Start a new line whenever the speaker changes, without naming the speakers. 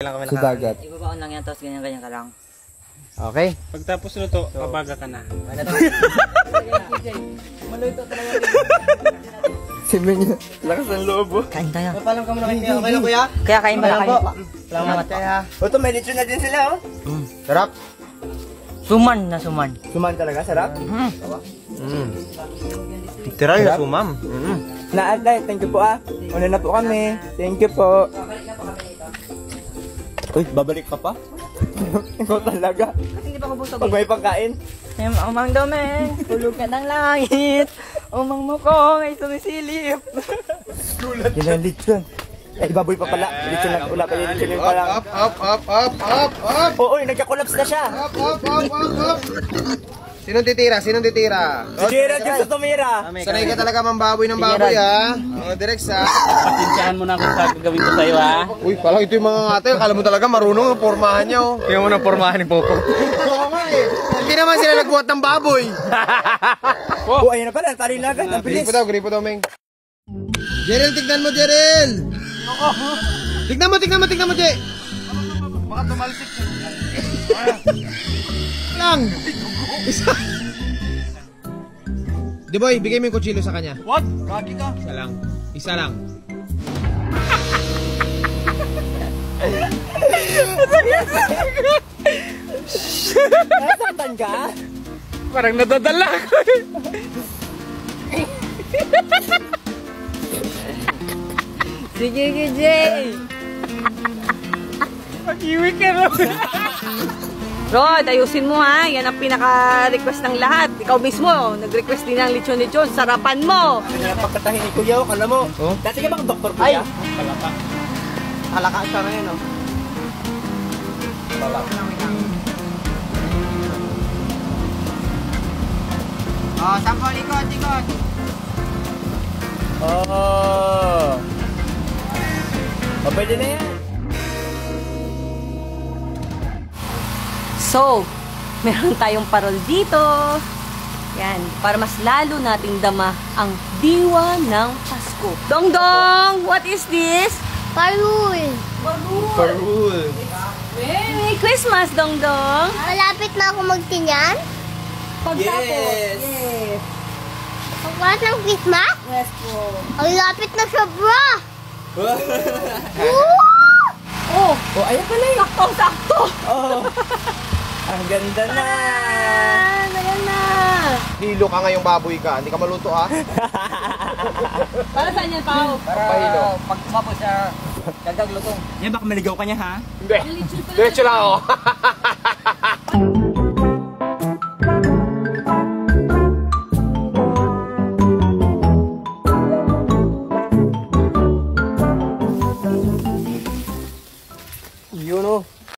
Kailangan kami
Sa dagat.
Ibabaon lang yan, tapos ganyan-ganyan ka lang.
Okay.
Pagtapos nito, pabaga ka na.
Maluto talaga.
Si Ming, lakas ng loob oh.
Kain tayo.
Papalam ka muna kay Kuya. Okay lang Kuya?
Kaya kain ba kayo?
Salamat kaya. O ito, may lechon na din sila oh. Sarap.
Suman na suman.
Suman talaga, sarap.
Tira yung sumam.
Naantay, thank you po ah. Una na po kami. Thank you po. Uy, babalik ka pa? Ikaw talaga.
Kasi hindi pa ako busog
Pag may pagkain.
Umang dumi, hulog ka ng langit. Umang mo ko ay sumisilip.
Yan ang lechon. Eh, baboy pa pala. Lechon lang. Wala pa yung lechon yung pala.
Up.
Oo, nagka-collapse na siya.
Up. Sinong titira?
Si Gerald yung sa tumira.
Sanay ka talaga mambaboy ng baboy ha. Mga Direx ha.
Pasensyahan mo na kung gagawin ko sa'yo ha.
Uy, parang ito yung mga ngate. Kala mo talaga marunong ang pormahan niya oh.
Kaya mo na pormahan ni Popo.
Oo nga eh. Hindi naman sila nagbuhat ng baboy.
Oo, ayun na pala. Tali na agad. Ang bilis.
Gripo daw, Meng. Jerel, tignan mo, Jerel. Tignan mo, Je.
Baka tumalsik.
Lang. Isa. Di boy, bigay mo yung kutsilo sa kanya.
What? Kaki ka?
Isa lang.
Nasaktan ka?
Parang nadadala ko
Sige, KJ!
Mag-iwi ka na.
Rod, ayusin mo ha. Yan ang pinaka-request ng lahat. Ikaw mismo, nag-request din ng lechon-lechon. Sarapan mo!
Pagkatahin ni Kuya, kala mo. Dati ka bang doktor Kuya?
Alaka siya ngayon oh.
Oh, sampo, likod.
Oo. O, pwede na yan.
So, meron tayong parol dito. Yan, para mas lalo nating dama ang diwa ng Pasko. Dong, what is this?
Parul!
Parul.
Merry Christmas, Dong.
Malapit na ako magtinyan?
Pagtapos. Yes.
Pagkakas ng Christmas?
Yes po.
Ang lapit na sobra!
Oh,
O, ayan pala yun.
sakto.
Oo. Ang ganda na.
Ayan na.
Hilo ka ngayong baboy ka. Hindi ka maluto ha.
Para saan yan, Pao?
Pahilo.
Pag tumapos siya, dagdag lutong.
Yan, baka maligaw ka niya ha?
Hindi. Diretso lang ako.